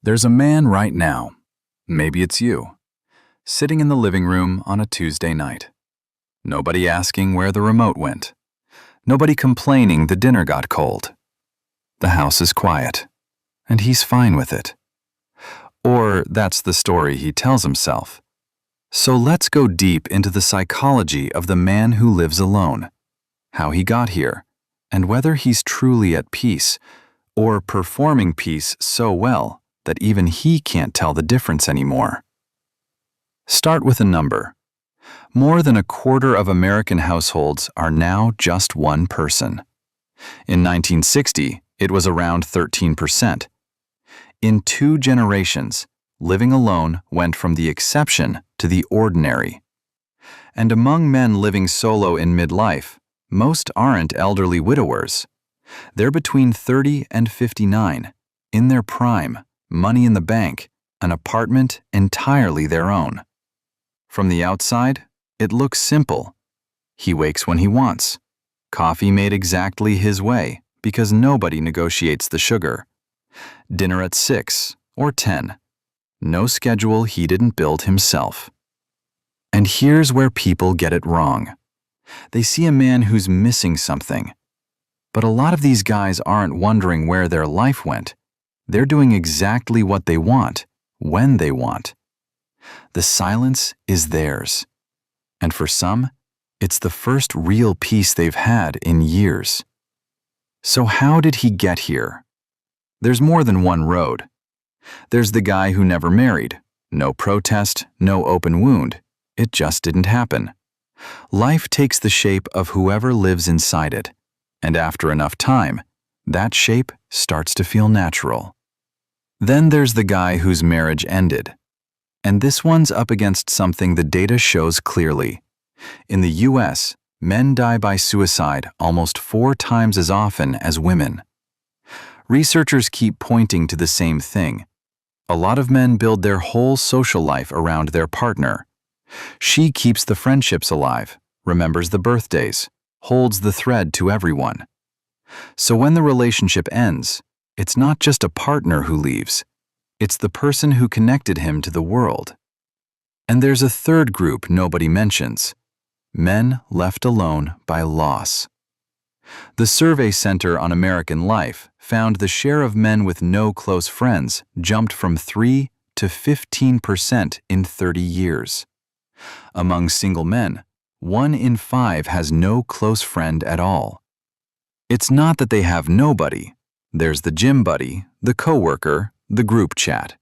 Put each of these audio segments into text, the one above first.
There's a man right now, maybe it's you, sitting in the living room on a Tuesday night. Nobody asking where the remote went. Nobody complaining the dinner got cold. The house is quiet, and he's fine with it. Or that's the story he tells himself. So let's go deep into the psychology of the man who lives alone, how he got here, and whether he's truly at peace or performing peace so well that even he can't tell the difference anymore. Start with a number. More than a quarter of American households are now just one person. In 1960, it was around 13%. In 2 generations, living alone went from the exception to the ordinary. And among men living solo in midlife, most aren't elderly widowers. They're between 30 and 59, in their prime, money in the bank, an apartment entirely their own. From the outside, it looks simple. He wakes when he wants. Coffee made exactly his way because nobody negotiates the sugar. Dinner at 6 or 10. No schedule he didn't build himself. And here's where people get it wrong. They see a man who's missing something. But a lot of these guys aren't wondering where their life went. They're doing exactly what they want, when they want. The silence is theirs. And for some, it's the first real peace they've had in years. So how did he get here? There's more than one road. There's the guy who never married. No protest, no open wound. It just didn't happen. Life takes the shape of whoever lives inside it. And after enough time, that shape starts to feel natural. Then there's the guy whose marriage ended. And this one's up against something the data shows clearly. In the US, men die by suicide almost 4 times as often as women. Researchers keep pointing to the same thing. A lot of men build their whole social life around their partner. She keeps the friendships alive, remembers the birthdays, holds the thread to everyone. So when the relationship ends, it's not just a partner who leaves. It's the person who connected him to the world. And there's a third group nobody mentions. Men left alone by loss. The Survey Center on American Life found the share of men with no close friends jumped from 3 to 15% in 30 years. Among single men, 1 in 5 has no close friend at all. It's not that they have nobody. There's the gym buddy, the coworker, the group chat.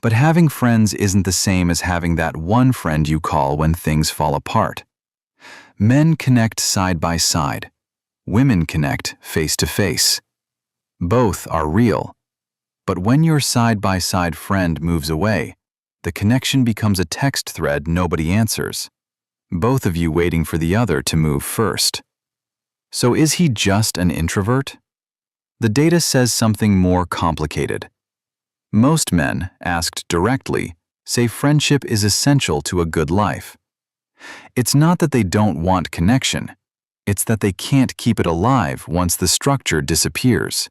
But having friends isn't the same as having that one friend you call when things fall apart. Men connect side by side. Women connect face to face. Both are real. But when your side-by-side friend moves away, the connection becomes a text thread nobody answers. Both of you waiting for the other to move first. So is he just an introvert? The data says something more complicated. Most men, asked directly, say friendship is essential to a good life. It's not that they don't want connection. It's that they can't keep it alive once the structure disappears.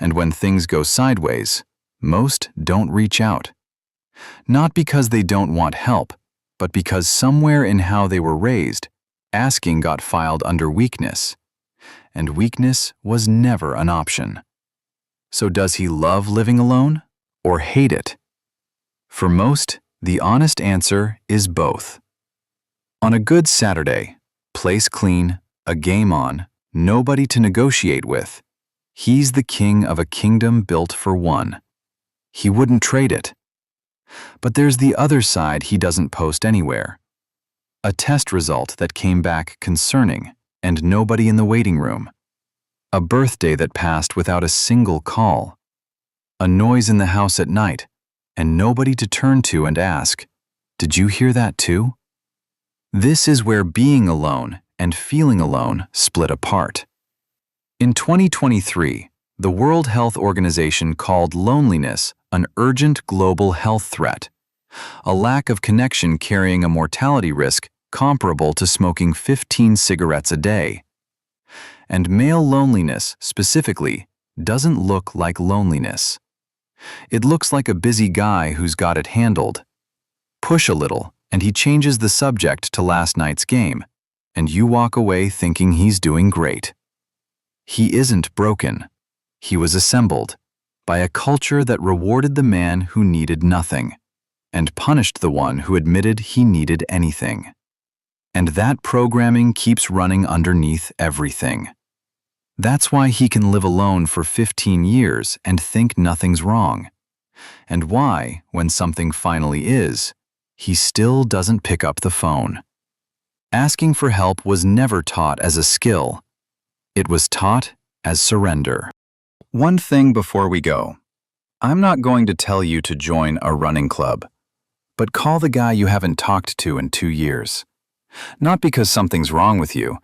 And when things go sideways, most don't reach out. Not because they don't want help, but because somewhere in how they were raised, asking got filed under weakness. And weakness was never an option. So does he love living alone or hate it? For most, the honest answer is both. On a good Saturday, place clean, a game on, nobody to negotiate with, he's the king of a kingdom built for one. He wouldn't trade it. But there's the other side he doesn't post anywhere. A test result that came back concerning and nobody in the waiting room. A birthday that passed without a single call. A noise in the house at night and nobody to turn to and ask, "Did you hear that too?" This is where being alone and feeling alone split apart. In 2023, the World Health Organization called loneliness an urgent global health threat, a lack of connection carrying a mortality risk comparable to smoking 15 cigarettes a day. And male loneliness, specifically, doesn't look like loneliness. It looks like a busy guy who's got it handled. Push a little, and he changes the subject to last night's game, and you walk away thinking he's doing great. He isn't broken. He was assembled by a culture that rewarded the man who needed nothing and punished the one who admitted he needed anything. And that programming keeps running underneath everything. That's why he can live alone for 15 years and think nothing's wrong. And why, when something finally is, he still doesn't pick up the phone. Asking for help was never taught as a skill. It was taught as surrender. One thing before we go. I'm not going to tell you to join a running club, but call the guy you haven't talked to in 2 years. Not because something's wrong with you,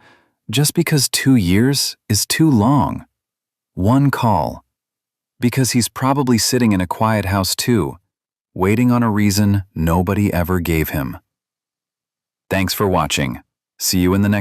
just because 2 years is too long. One call. Because he's probably sitting in a quiet house too, waiting on a reason nobody ever gave him. Thanks for watching. See you in the next